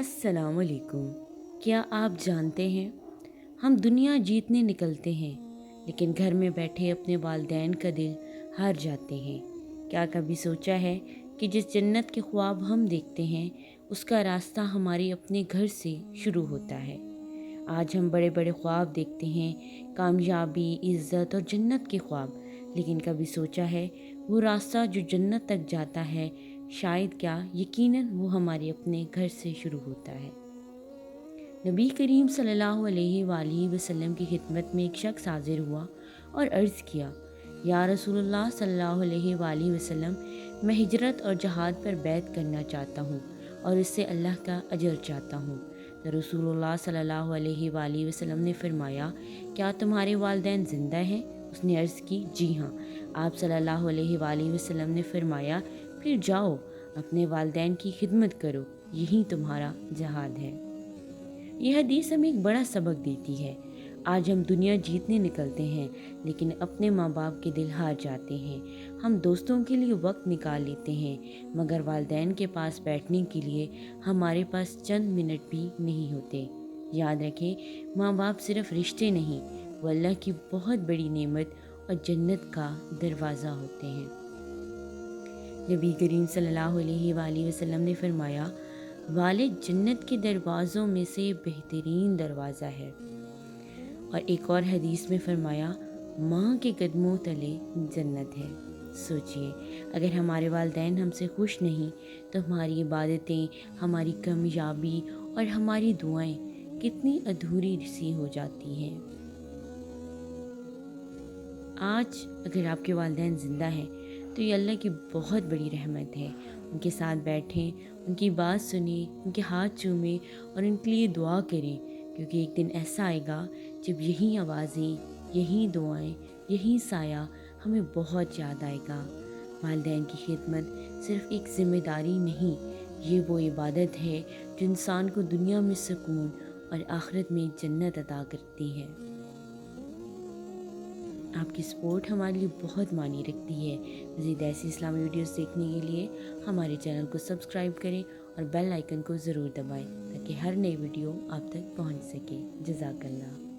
السلام علیکم۔ کیا آپ جانتے ہیں ہم دنیا جیتنے نکلتے ہیں لیکن گھر میں بیٹھے اپنے والدین کا دل ہار جاتے ہیں۔ کیا کبھی سوچا ہے کہ جس جنت کے خواب ہم دیکھتے ہیں اس کا راستہ ہمارے اپنے گھر سے شروع ہوتا ہے۔ آج ہم بڑے بڑے خواب دیکھتے ہیں، کامیابی، عزت اور جنت کے خواب، لیکن کبھی سوچا ہے وہ راستہ جو جنت تک جاتا ہے شاید کیا یقیناً وہ ہمارے اپنے گھر سے شروع ہوتا ہے۔ نبی کریم صلی اللہ علیہ وآلہ وسلم کی خدمت میں ایک شخص حاضر ہوا اور عرض کیا، یا رسول اللہ صلی اللہ علیہ وآلہ وسلم، میں ہجرت اور جہاد پر بیعت کرنا چاہتا ہوں اور اس سے اللہ کا اجر چاہتا ہوں۔ تو رسول اللہ صلی اللہ علیہ وآلہ وسلم نے فرمایا، کیا تمہارے والدین زندہ ہیں؟ اس نے عرض کی، جی ہاں۔ آپ صلی اللہ علیہ وآلہ وسلم نے فرمایا، پھر جاؤ اپنے والدین کی خدمت کرو، یہی تمہارا جہاد ہے۔ یہ حدیث ہمیں ایک بڑا سبق دیتی ہے۔ آج ہم دنیا جیتنے نکلتے ہیں لیکن اپنے ماں باپ کے دل ہار جاتے ہیں۔ ہم دوستوں کے لیے وقت نکال لیتے ہیں مگر والدین کے پاس بیٹھنے کے لیے ہمارے پاس چند منٹ بھی نہیں ہوتے۔ یاد رکھیں، ماں باپ صرف رشتے نہیں، وہ اللہ کی بہت بڑی نعمت اور جنت کا دروازہ ہوتے ہیں۔ نبی کریم صلی اللہ علیہ وآلہ وسلم نے فرمایا، والد جنت کے دروازوں میں سے بہترین دروازہ ہے۔ اور ایک اور حدیث میں فرمایا، ماں کے قدموں تلے جنت ہے۔ سوچئے، اگر ہمارے والدین ہم سے خوش نہیں تو ہماری عبادتیں، ہماری کامیابی اور ہماری دعائیں کتنی ادھوری سی ہو جاتی ہیں۔ آج اگر آپ کے والدین زندہ ہیں تو یہ اللہ کی بہت بڑی رحمت ہے۔ ان کے ساتھ بیٹھیں، ان کی بات سنیں، ان کے ہاتھ چومیں اور ان کے لیے دعا کریں، کیونکہ ایک دن ایسا آئے گا جب یہی آوازیں، یہی دعائیں، یہی سایہ ہمیں بہت یاد آئے گا۔ والدین کی خدمت صرف ایک ذمہ داری نہیں، یہ وہ عبادت ہے جو انسان کو دنیا میں سکون اور آخرت میں جنت عطا کرتی ہے۔ آپ کی سپورٹ ہمارے لیے بہت معنی رکھتی ہے۔ مزید ایسی اسلامی ویڈیوز دیکھنے کے لیے ہمارے چینل کو سبسکرائب کریں اور بیل آئیکن کو ضرور دبائیں تاکہ ہر نئی ویڈیو آپ تک پہنچ سکے۔ جزاک اللہ۔